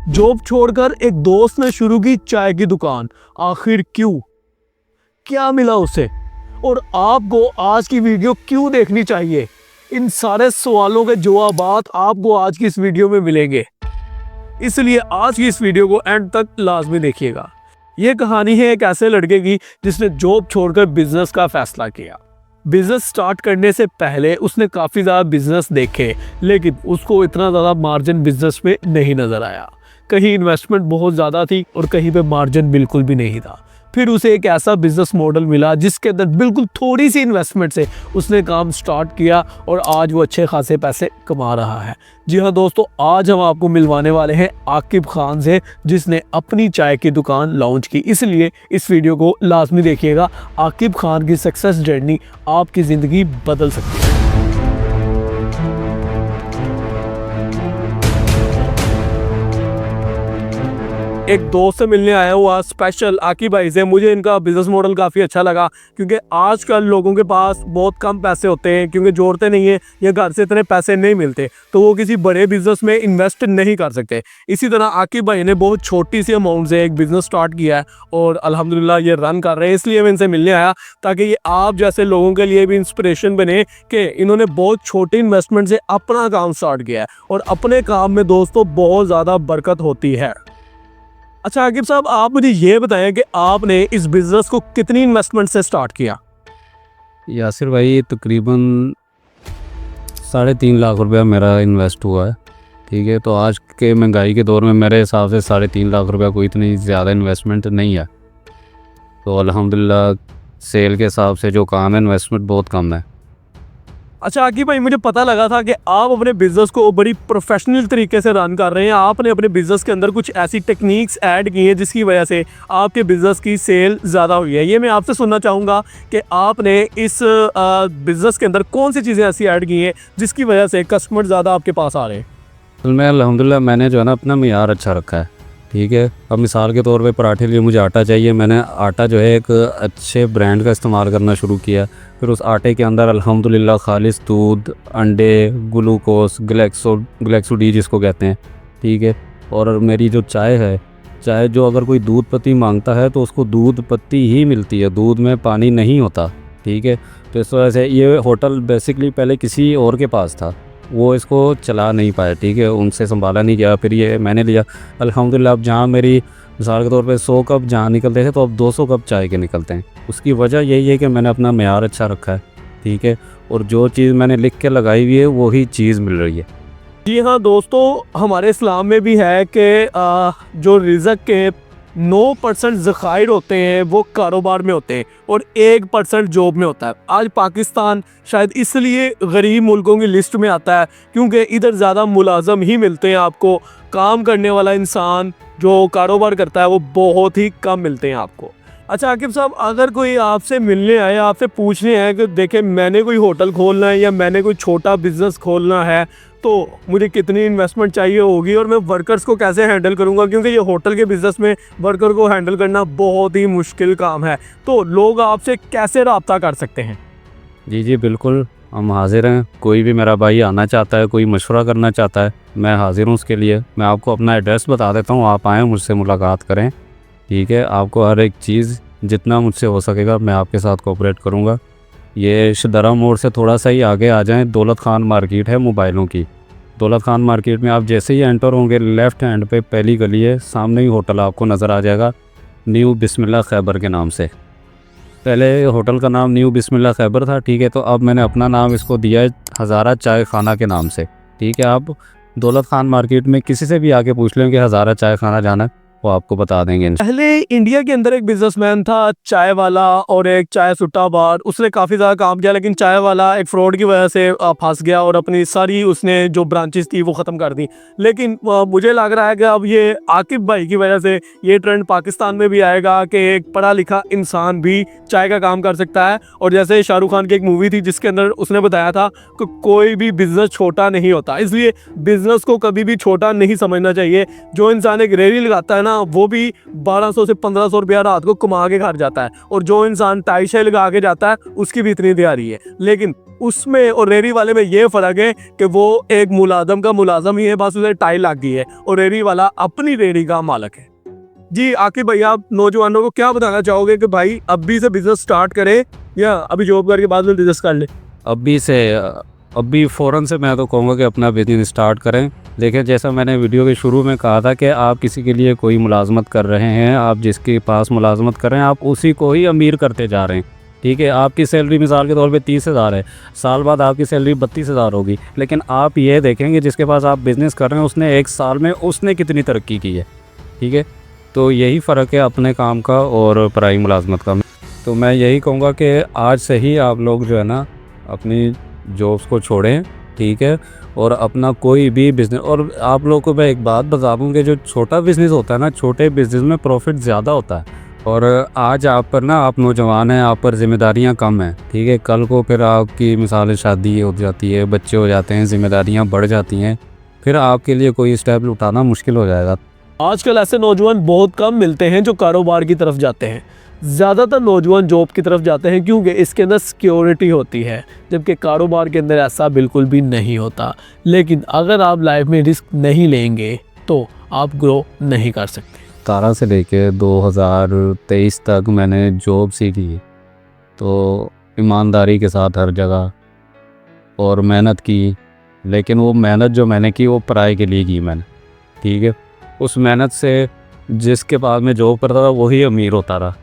Job छोड़कर एक दोस्त ने शुरू की चाय की दुकान। आखिर क्यों, क्या मिला उसे, और आपको आज की वीडियो क्यों देखनी चाहिए? इन सारे सवालों के जवाबात आपको आज की इस वीडियो में मिलेंगे, इसलिए आज की इस वीडियो को एंड तक लाजमी देखिएगा। यह कहानी है एक ऐसे लड़के की जिसने जॉब छोड़कर बिजनेस का फैसला किया। बिजनेस स्टार्ट करने से पहले उसने काफ़ी ज़्यादा बिजनेस देखे, लेकिन उसको इतना ज़्यादा मार्जिन बिजनेस में नहीं नज़र आया। कहीं इन्वेस्टमेंट बहुत ज़्यादा थी और कहीं पे मार्जिन बिल्कुल भी नहीं था। फिर उसे एक ऐसा बिजनेस मॉडल मिला जिसके अंदर बिल्कुल थोड़ी सी इन्वेस्टमेंट से उसने काम स्टार्ट किया और आज वो अच्छे खासे पैसे कमा रहा है। जी हाँ दोस्तों, आज हम आपको मिलवाने वाले हैं आकिब खान से, जिसने अपनी चाय की दुकान लॉन्च की। इसलिए इस वीडियो को लाजमी देखिएगा। आकिब खान की सक्सेस जर्नी आपकी ज़िंदगी बदल सकती है। एक दोस्त से मिलने आया हुआ स्पेशल आकिब भाई से। मुझे इनका बिजनेस मॉडल काफ़ी अच्छा लगा, क्योंकि आजकल लोगों के पास बहुत कम पैसे होते हैं, क्योंकि जोड़ते नहीं हैं या घर से इतने पैसे नहीं मिलते, तो वो किसी बड़े बिजनेस में इन्वेस्ट नहीं कर सकते। इसी तरह आकिब भाई ने बहुत छोटी सी अमाउंट से एक बिज़नेस स्टार्ट किया है और अल्हम्दुलिल्लाह ये रन कर रहे हैं। इसलिए मैं इनसे मिलने आया ताकि ये आप जैसे लोगों के लिए भी इंस्पिरेशन बने कि इन्होंने बहुत छोटी इन्वेस्टमेंट से अपना काम स्टार्ट किया है और अपने काम में दोस्तों बहुत ज़्यादा बरकत होती है। अच्छा आकिब साहब, आप मुझे ये बताएं कि आपने इस बिज़नेस को कितनी इन्वेस्टमेंट से स्टार्ट किया? यासिर भाई, तकरीबन 3.5 लाख रुपया मेरा इन्वेस्ट हुआ है। ठीक है, तो आज के महंगाई के दौर में मेरे हिसाब से 3.5 लाख रुपया कोई इतनी ज़्यादा इन्वेस्टमेंट नहीं है। तो अल्हम्दुलिल्लाह सेल के हिसाब से जो काम है, इन्वेस्टमेंट बहुत कम है। अच्छा आकिब भाई, मुझे पता लगा था कि आप अपने बिज़नेस को बड़ी प्रोफेशनल तरीके से रन कर रहे हैं। आपने अपने बिज़नेस के अंदर कुछ ऐसी टेक्निक्स ऐड की हैं जिसकी वजह से आपके बिज़नेस की सेल ज़्यादा हुई है। ये मैं आपसे सुनना चाहूँगा कि आपने इस बिज़नेस के अंदर कौन सी चीज़ें ऐसी ऐड की हैं जिसकी वजह से कस्टमर ज़्यादा आपके पास आ रहे हैं? तो मैं अल्हम्दुलिल्लाह मैंने जो है ना अपना मियार अच्छा रखा है। ठीक है, अब मिसाल के तौर पे पराठे लिए मुझे आटा चाहिए, मैंने आटा जो है एक अच्छे ब्रांड का इस्तेमाल करना शुरू किया। फिर उस आटे के अंदर अल्हम्दुलिल्लाह खालिस दूध, अंडे, ग्लूकोस, ग्लैक्सो डी जिसको कहते हैं। ठीक है, और मेरी जो चाय है, चाय जो अगर कोई दूध पत्ती मांगता है तो उसको दूध पत्ती ही मिलती है, दूध में पानी नहीं होता। ठीक है, तो इस वजह से ये होटल बेसिकली पहले किसी और के पास था, वो इसको चला नहीं पाया। ठीक है, उनसे संभाला नहीं गया, फिर ये मैंने लिया। अल्हम्दुलिल्लाह अब जहाँ मेरी मिसाल के तौर पे 100 कप जहाँ निकलते थे तो अब 200 कप चाय के निकलते हैं। उसकी वजह यही है कि मैंने अपना मेयार अच्छा रखा है। ठीक है, और जो चीज़ मैंने लिख के लगाई हुई है वही चीज़ मिल रही है। जी हाँ दोस्तों, हमारे इस्लाम में भी है कि जो रिज़्क़ के 9% ज़खायर होते हैं वो कारोबार में होते हैं और 1% जॉब में होता है। आज पाकिस्तान शायद इसलिए गरीब मुल्कों की लिस्ट में आता है क्योंकि इधर ज़्यादा मुलाजम ही मिलते हैं आपको। काम करने वाला इंसान जो कारोबार करता है वो बहुत ही कम मिलते हैं आपको। अच्छा आकिब साहब, अगर कोई आपसे मिलने आए, आपसे पूछने आए कि देखें मैंने कोई होटल खोलना है या मैंने कोई छोटा बिज़नेस खोलना है, तो मुझे कितनी इन्वेस्टमेंट चाहिए होगी और मैं वर्कर्स को कैसे हैंडल करूंगा, क्योंकि ये होटल के बिज़नेस में वर्कर को हैंडल करना बहुत ही मुश्किल काम है, तो लोग आपसे कैसे रब्ता कर सकते हैं? जी बिल्कुल, हम हाजिर हैं। कोई भी मेरा भाई आना चाहता है, कोई मशवरा करना चाहता है, मैं हाजिर हूँ उसके लिए। मैं आपको अपना एड्रेस बता देता हूँ, आप आएँ मुझसे मुलाकात करें। ठीक है, आपको हर एक चीज़ जितना मुझसे हो सकेगा मैं आपके साथ कोऑपरेट करूँगा। ये शदरा मोड़ से थोड़ा सा ही आगे आ जाएं, दौलत खान मार्केट है मोबाइलों की। दौलत खान मार्केट में आप जैसे ही एंटर होंगे, लेफ़्ट हैंड पे पहली गली है, सामने ही होटल आपको नज़र आ जाएगा, न्यू बिस्मिल्लाह खैबर के नाम से। पहले होटल का नाम न्यू बिस्मिल्लाह खैबर था। ठीक है, तो अब मैंने अपना नाम इसको दिया है हज़ारा चाय खाना के नाम से। ठीक है, आप दौलत खान मार्केट में किसी से भी आके पूछ लें कि हज़ारा चाय खाना जाना है, वो आपको बता देंगे। पहले इंडिया के अंदर एक बिजनेसमैन था चाय वाला और एक चाय सुट्टा बार, उसने काफ़ी ज़्यादा काम किया, लेकिन चाय वाला एक फ्रॉड की वजह से फंस गया और अपनी सारी उसने जो ब्रांचेस थी वो ख़त्म कर दी। लेकिन मुझे लग रहा है कि अब ये आकिब भाई की वजह से ये ट्रेंड पाकिस्तान में भी आएगा कि एक पढ़ा लिखा इंसान भी चाय का काम कर सकता है। और जैसे शाहरुख खान की एक मूवी थी जिसके अंदर उसने बताया था कि कोई भी बिज़नेस छोटा नहीं होता, इसलिए बिज़नेस को कभी भी छोटा नहीं समझना चाहिए। जो इंसान एक रेहड़ी लगाता है ना, ना वो भी 1200 से 1500 रुपया रात को कमा के घर जाता है, और जो इंसान टाई शाई लगा के जाता है उसकी भी इतनी तैयारी है। लेकिन उसमें और रेहड़ी वाले में ये फ़र्क है कि वो एक मुलाजम का मुलाजम ही है, बस उसे टाई लग गई है, और रेहड़ी वाला अपनी रेहड़ी का मालिक है। जी आकिब भाई, आप नौजवानों को क्या बताना चाहोगे कि भाई अभी से बिजनेस स्टार्ट करें या अभी जॉब करके बाद में बिजनेस कर ले? अभी फ़ौरन से मैं तो कहूँगा कि अपना बिजनेस स्टार्ट करें। देखिए, जैसा मैंने वीडियो के शुरू में कहा था कि आप किसी के लिए कोई मुलाजमत कर रहे हैं, आप जिसके पास मुलाजमत कर रहे हैं आप उसी को ही अमीर करते जा रहे हैं। ठीक है, आपकी सैलरी मिसाल के तौर पे 30,000 है, साल बाद आपकी सैलरी 32,000 होगी, लेकिन आप ये देखेंगे जिसके पास आप बिज़नेस कर रहे हैं उसने एक साल में उसने कितनी तरक्की की है। ठीक है, तो यही फ़र्क है अपने काम का और पराई मुलाजमत का। तो मैं यही कहूँगा कि आज से ही आप लोग जो है ना अपनी जॉब्स को छोड़ें। ठीक है, और अपना कोई भी बिज़नेस, और आप लोगों को मैं एक बात बता दूँ कि जो छोटा बिज़नेस होता है ना, छोटे बिज़नेस में प्रॉफिट ज़्यादा होता है। और आज आप पर ना, आप नौजवान हैं, आप पर ज़िम्मेदारियाँ कम हैं। ठीक है, कल को फिर आपकी मिसाल शादी हो जाती है, बच्चे हो जाते हैं, ज़िम्मेदारियाँ बढ़ जाती हैं, फिर आपके लिए कोई स्टेप उठाना मुश्किल हो जाएगा। आजकल ऐसे नौजवान बहुत कम मिलते हैं जो कारोबार की तरफ जाते हैं। ज़्यादातर नौजवान जॉब की तरफ जाते हैं क्योंकि इसके अंदर सिक्योरिटी होती है, जबकि कारोबार के अंदर ऐसा बिल्कुल भी नहीं होता। लेकिन अगर आप लाइफ में रिस्क नहीं लेंगे तो आप ग्रो नहीं कर सकते। 17 से लेके 2023 तक मैंने जॉब सीखी, तो ईमानदारी के साथ हर जगह और मेहनत की। लेकिन वो मेहनत जो मैंने की वो पराये के लिए की मैंने। ठीक है, उस मेहनत से जिसके पास मैं जॉब करता था वही अमीर होता रहा।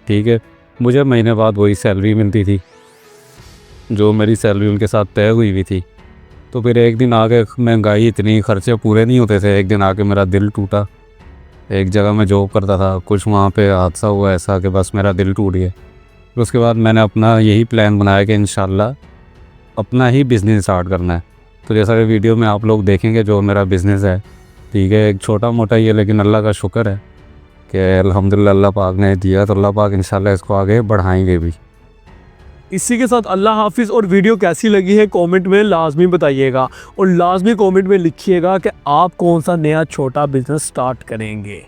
ठीक है, मुझे महीने बाद वही सैलरी मिलती थी जो मेरी सैलरी उनके साथ तय हुई हुई थी। तो फिर एक दिन आके महंगाई इतनी, खर्चे पूरे नहीं होते थे, एक दिन आके मेरा दिल टूटा। एक जगह मैं जॉब करता था, कुछ वहाँ पे हादसा हुआ ऐसा कि बस मेरा दिल टूट गया। फिर उसके बाद मैंने अपना यही प्लान बनाया कि इंशाल्लाह अपना ही बिज़नेस स्टार्ट करना है। तो जैसा कि वीडियो में आप लोग देखेंगे जो मेरा बिज़नेस है, ठीक है, एक छोटा मोटा ही है, लेकिन अल्लाह का शुक्र है कि अल्हम्दुलिल्लाह अल्लाह पाक ने दिया, तो अल्लाह पाक इंशाल्लाह इसको आगे बढ़ाएंगे भी। इसी के साथ अल्लाह हाफिज़। और वीडियो कैसी लगी है कमेंट में लाजमी बताइएगा, और लाजमी कमेंट में लिखिएगा कि आप कौन सा नया छोटा बिजनेस स्टार्ट करेंगे।